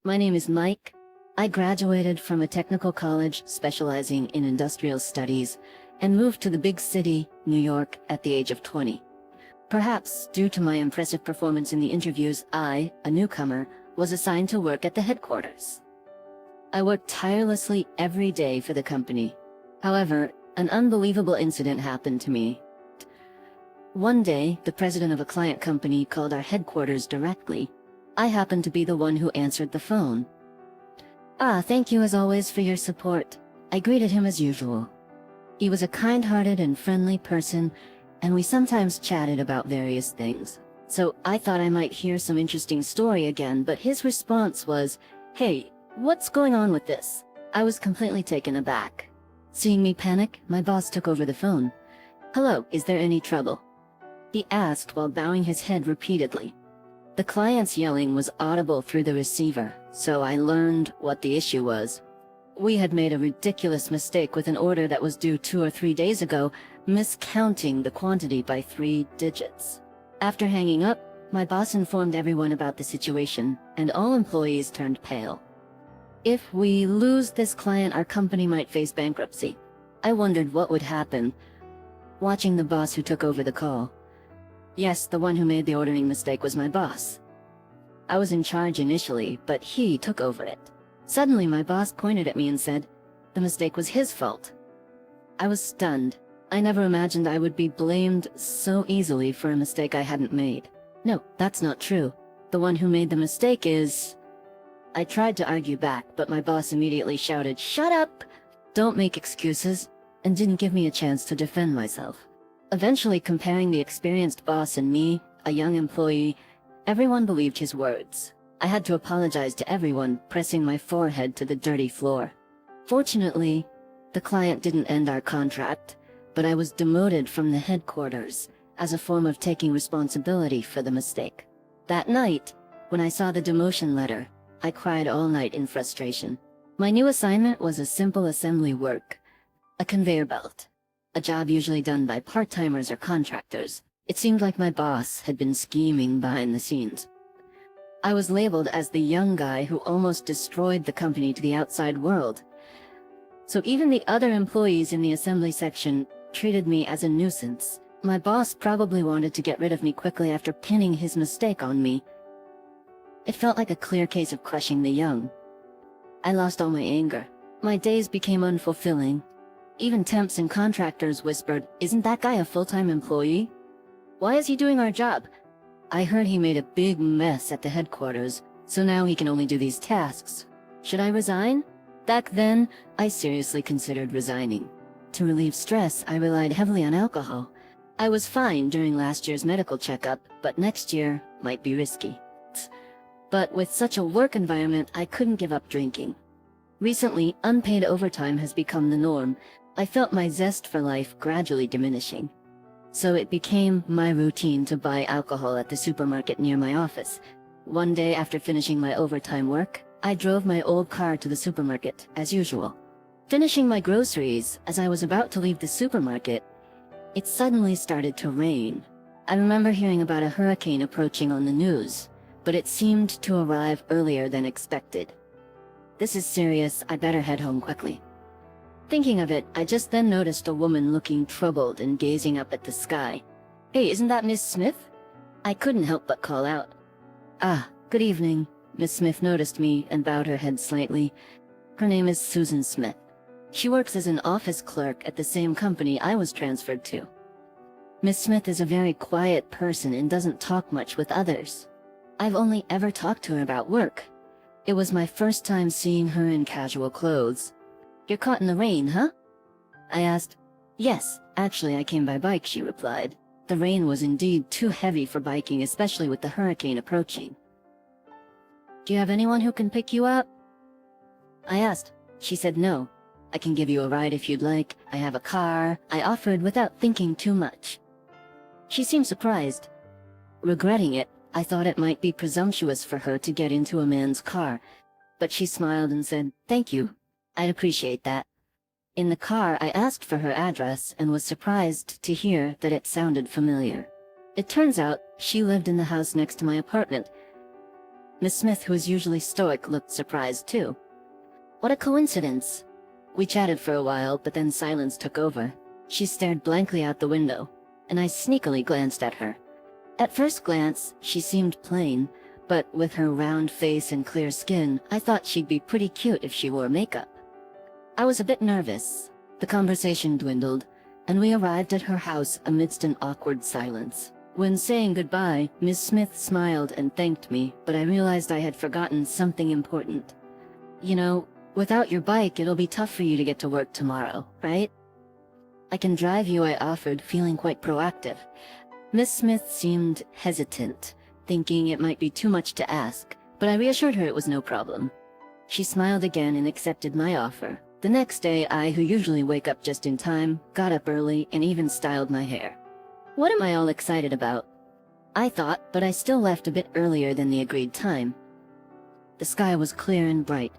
My name is Mike. I graduated from a technical college specializing in industrial studies and moved to the big city, New York, at the age of 20. Perhaps due to my impressive performance in the interviews, I, a newcomer, was assigned to work at the headquarters. I worked tirelessly every day for the company. However, an unbelievable incident happened to me. One day, the president of a client company called our headquarters directly. I happened to be the one who answered the phone. Thank you as always for your support. I greeted him as usual. He was a kind-hearted and friendly person, and we sometimes chatted about various things. So I thought I might hear some interesting story again, but his response was, "Hey, what's going on with this?" I was completely taken aback. Seeing me panic, my boss took over the phone. "Hello, is there any trouble?" he asked while bowing his head repeatedly. The client's yelling was audible through the receiver, so I learned what the issue was. We had made a ridiculous mistake with an order that was due 2 or 3 days ago, miscounting the quantity by 3 digits. After hanging up, my boss informed everyone about the situation, and all employees turned pale. If we lose this client, our company might face bankruptcy. I wondered what would happen, watching the boss who took over the call. Yes, the one who made the ordering mistake was my boss. I was in charge initially, but he took over it. Suddenly, my boss pointed at me and said, the mistake was his fault. I was stunned. I never imagined I would be blamed so easily for a mistake I hadn't made. No, that's not true. The one who made the mistake is... I tried to argue back, but my boss immediately shouted, "Shut up! Don't make excuses," and didn't give me a chance to defend myself. Eventually, comparing the experienced boss and me, a young employee, everyone believed his words. I had to apologize to everyone, pressing my forehead to the dirty floor. Fortunately, the client didn't end our contract, but I was demoted from the headquarters as a form of taking responsibility for the mistake. That night, when I saw the demotion letter, I cried all night in frustration. My new assignment was a simple assembly work, a conveyor belt. A job usually done by part-timers or contractors. It seemed like my boss had been scheming behind the scenes. I was labeled as the young guy who almost destroyed the company to the outside world. So even the other employees in the assembly section treated me as a nuisance. My boss probably wanted to get rid of me quickly after pinning his mistake on me. It felt like a clear case of crushing the young. I lost all my anger. My days became unfulfilling. Even temps and contractors whispered, "Isn't that guy a full-time employee? Why is he doing our job?" I heard he made a big mess at the headquarters, so now he can only do these tasks. Should I resign? Back then, I seriously considered resigning. To relieve stress, I relied heavily on alcohol. I was fine during last year's medical checkup, but next year might be risky. But with such a work environment, I couldn't give up drinking. Recently, unpaid overtime has become the norm. I felt my zest for life gradually diminishing. So it became my routine to buy alcohol at the supermarket near my office. One day after finishing my overtime work, I drove my old car to the supermarket, as usual. Finishing my groceries, as I was about to leave the supermarket, it suddenly started to rain. I remember hearing about a hurricane approaching on the news, but it seemed to arrive earlier than expected. This is serious, I better head home quickly. Thinking of it, I just then noticed a woman looking troubled and gazing up at the sky. "Hey, isn't that Miss Smith?" I couldn't help but call out. Good evening." Miss Smith noticed me and bowed her head slightly. Her name is Susan Smith. She works as an office clerk at the same company I was transferred to. Miss Smith is a very quiet person and doesn't talk much with others. I've only ever talked to her about work. It was my first time seeing her in casual clothes. "You're caught in the rain, huh?" I asked. "Yes, actually I came by bike," she replied. The rain was indeed too heavy for biking, especially with the hurricane approaching. "Do you have anyone who can pick you up?" I asked. She said no. "I can give you a ride if you'd like. I have a car," I offered without thinking too much. She seemed surprised. Regretting it, I thought it might be presumptuous for her to get into a man's car, but she smiled and said, "Thank you. I'd appreciate that." In the car, I asked for her address and was surprised to hear that it sounded familiar. It turns out she lived in the house next to my apartment. Miss Smith, who is usually stoic, looked surprised too. What a coincidence. We chatted for a while, but then silence took over. She stared blankly out the window, and I sneakily glanced at her. At first glance, she seemed plain, but with her round face and clear skin, I thought she'd be pretty cute if she wore makeup. I was a bit nervous. The conversation dwindled, and we arrived at her house amidst an awkward silence. When saying goodbye, Miss Smith smiled and thanked me, but I realized I had forgotten something important. You know, without your bike, it'll be tough for you to get to work tomorrow, right? I can drive you, I offered, feeling quite proactive. Miss Smith seemed hesitant, thinking it might be too much to ask, but I reassured her it was no problem. She smiled again and accepted my offer. The next day, I, who usually wake up just in time, got up early and even styled my hair. What am I all excited about? I thought, but I still left a bit earlier than the agreed time. The sky was clear and bright.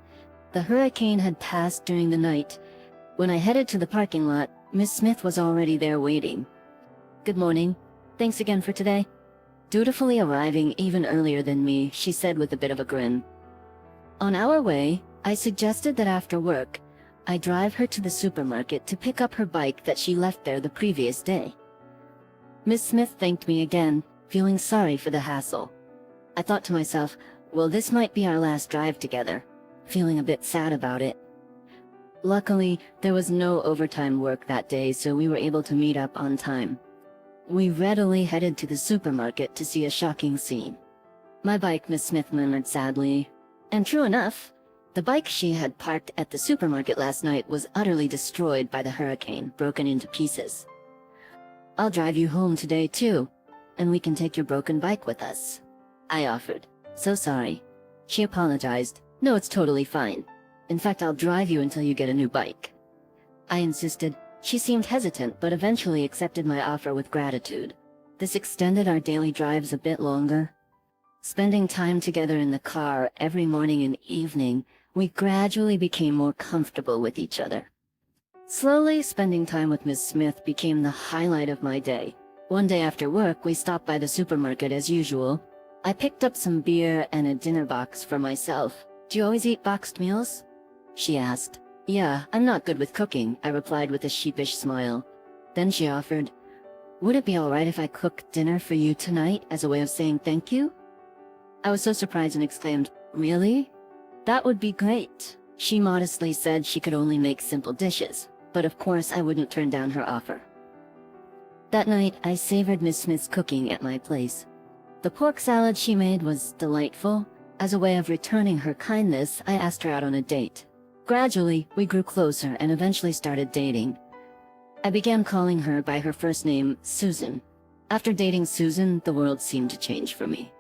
The hurricane had passed during the night. When I headed to the parking lot, Miss Smith was already there waiting. Good morning. Thanks again for today. Dutifully arriving even earlier than me, she said with a bit of a grin. On our way, I suggested that after work, I drive her to the supermarket to pick up her bike that she left there the previous day. Miss Smith thanked me again, feeling sorry for the hassle. I thought to myself, well, this might be our last drive together, feeling a bit sad about it. Luckily, there was no overtime work that day, so we were able to meet up on time. We readily headed to the supermarket to see a shocking scene. My bike, Miss Smith murmured sadly. And true enough, the bike she had parked at the supermarket last night was utterly destroyed by the hurricane, broken into pieces. I'll drive you home today too, and we can take your broken bike with us, I offered. So sorry. She apologized. No, it's totally fine. In fact, I'll drive you until you get a new bike. I insisted. She seemed hesitant, but eventually accepted my offer with gratitude. This extended our daily drives a bit longer. Spending time together in the car every morning and evening, we gradually became more comfortable with each other. Slowly, spending time with Miss Smith became the highlight of my day. One day after work, we stopped by the supermarket as usual. I picked up some beer and a dinner box for myself. Do you always eat boxed meals? She asked. Yeah, I'm not good with cooking, I replied with a sheepish smile. Then she offered, would it be alright if I cooked dinner for you tonight as a way of saying thank you? I was so surprised and exclaimed, really? That would be great. She modestly said she could only make simple dishes, but of course I wouldn't turn down her offer. That night, I savored Miss Smith's cooking at my place. The pork salad she made was delightful. As a way of returning her kindness, I asked her out on a date. Gradually, we grew closer and eventually started dating. I began calling her by her first name, Susan. After dating Susan, the world seemed to change for me.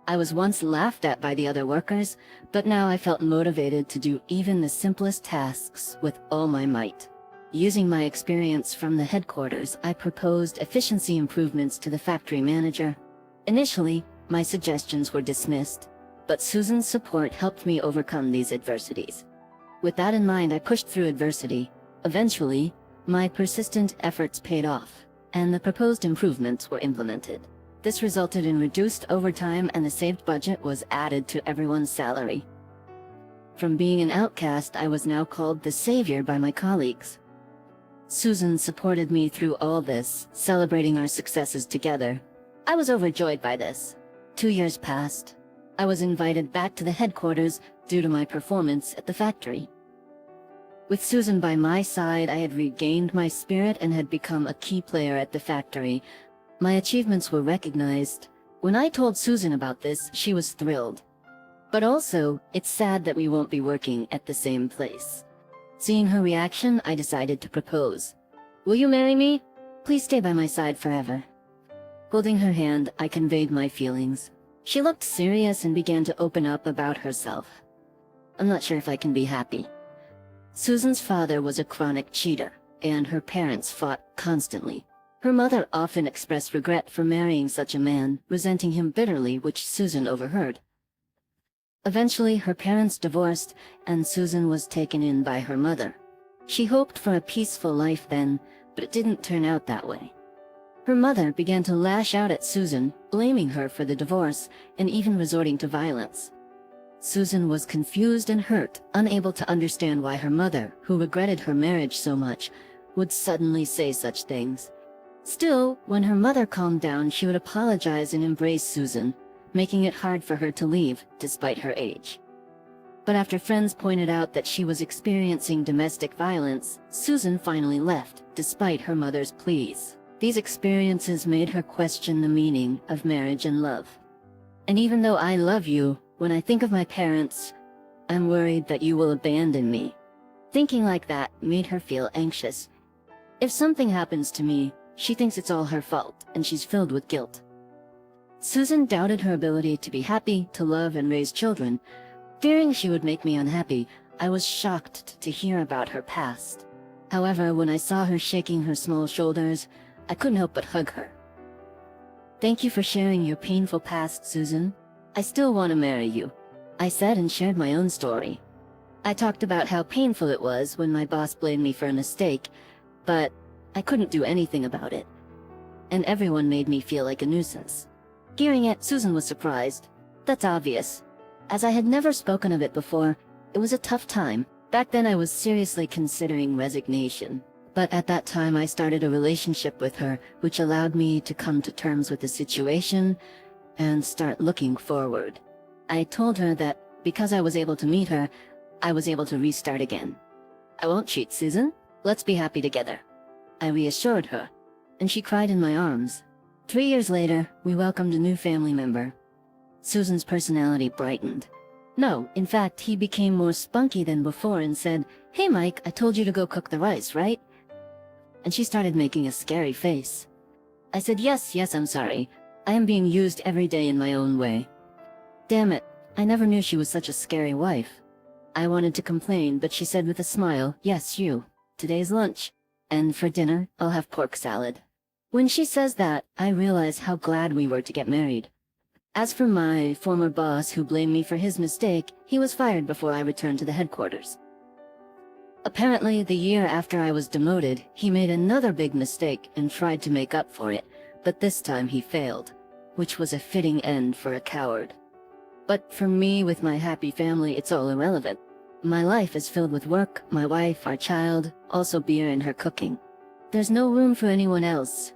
I was once laughed at by the other workers, but now I felt motivated to do even the simplest tasks with all my might. Using my experience from the headquarters, I proposed efficiency improvements to the factory manager. Initially, my suggestions were dismissed, but Susan's support helped me overcome these adversities. With that in mind, I pushed through adversity. Eventually, my persistent efforts paid off, and the proposed improvements were implemented. This resulted in reduced overtime, and the saved budget was added to everyone's salary. From being an outcast, I was now called the savior by my colleagues. Susan supported me through all this, celebrating our successes together. I was overjoyed by this. 2 years passed. I was invited back to the headquarters due to my performance at the factory. With Susan by my side, I had regained my spirit and had become a key player at the factory. My achievements were recognized. When I told Susan about this, she was thrilled. But also, it's sad that we won't be working at the same place. Seeing her reaction, I decided to propose. Will you marry me? Please stay by my side forever. Holding her hand, I conveyed my feelings. She looked serious and began to open up about herself. I'm not sure if I can be happy. Susan's father was a chronic cheater, and her parents fought constantly. Her mother often expressed regret for marrying such a man, resenting him bitterly, which Susan overheard. Eventually, her parents divorced, and Susan was taken in by her mother. She hoped for a peaceful life then, but it didn't turn out that way. Her mother began to lash out at Susan, blaming her for the divorce, and even resorting to violence. Susan was confused and hurt, unable to understand why her mother, who regretted her marriage so much, would suddenly say such things. Still, when her mother calmed down, she would apologize and embrace Susan, making it hard for her to leave, despite her age. But after friends pointed out that she was experiencing domestic violence, Susan finally left, despite her mother's pleas. These experiences made her question the meaning of marriage and love. And even though I love you, when I think of my parents, I'm worried that you will abandon me. Thinking like that made her feel anxious. If something happens to me, she thinks it's all her fault, and she's filled with guilt. Susan doubted her ability to be happy, to love, and raise children. Fearing she would make me unhappy, I was shocked to hear about her past. However, when I saw her shaking her small shoulders, I couldn't help but hug her. "Thank you for sharing your painful past, Susan. I still want to marry you," I said, and shared my own story. I talked about how painful it was when my boss blamed me for a mistake, but I couldn't do anything about it. And everyone made me feel like a nuisance. Hearing it, Susan was surprised. That's obvious. As I had never spoken of it before, it was a tough time. Back then I was seriously considering resignation. But at that time I started a relationship with her, which allowed me to come to terms with the situation and start looking forward. I told her that because I was able to meet her, I was able to restart again. "I won't cheat, Susan. Let's be happy together," I reassured her, and she cried in my arms. 3 years later, we welcomed a new family member. Susan's personality brightened. No, in fact, he became more spunky than before and said, "Hey Mike, I told you to go cook the rice, right?" And she started making a scary face. I said, yes, I'm sorry. I am being used every day in my own way." Damn it, I never knew she was such a scary wife. I wanted to complain, but she said with a smile, "Yes, you. Today's lunch. And for dinner, I'll have pork salad." When she says that, I realize how glad we were to get married. As for my former boss who blamed me for his mistake, he was fired before I returned to the headquarters. Apparently, the year after I was demoted, he made another big mistake and tried to make up for it, but this time he failed, which was a fitting end for a coward. But for me, with my happy family, it's all irrelevant. My life is filled with work, my wife, our child, also beer and her cooking. There's no room for anyone else,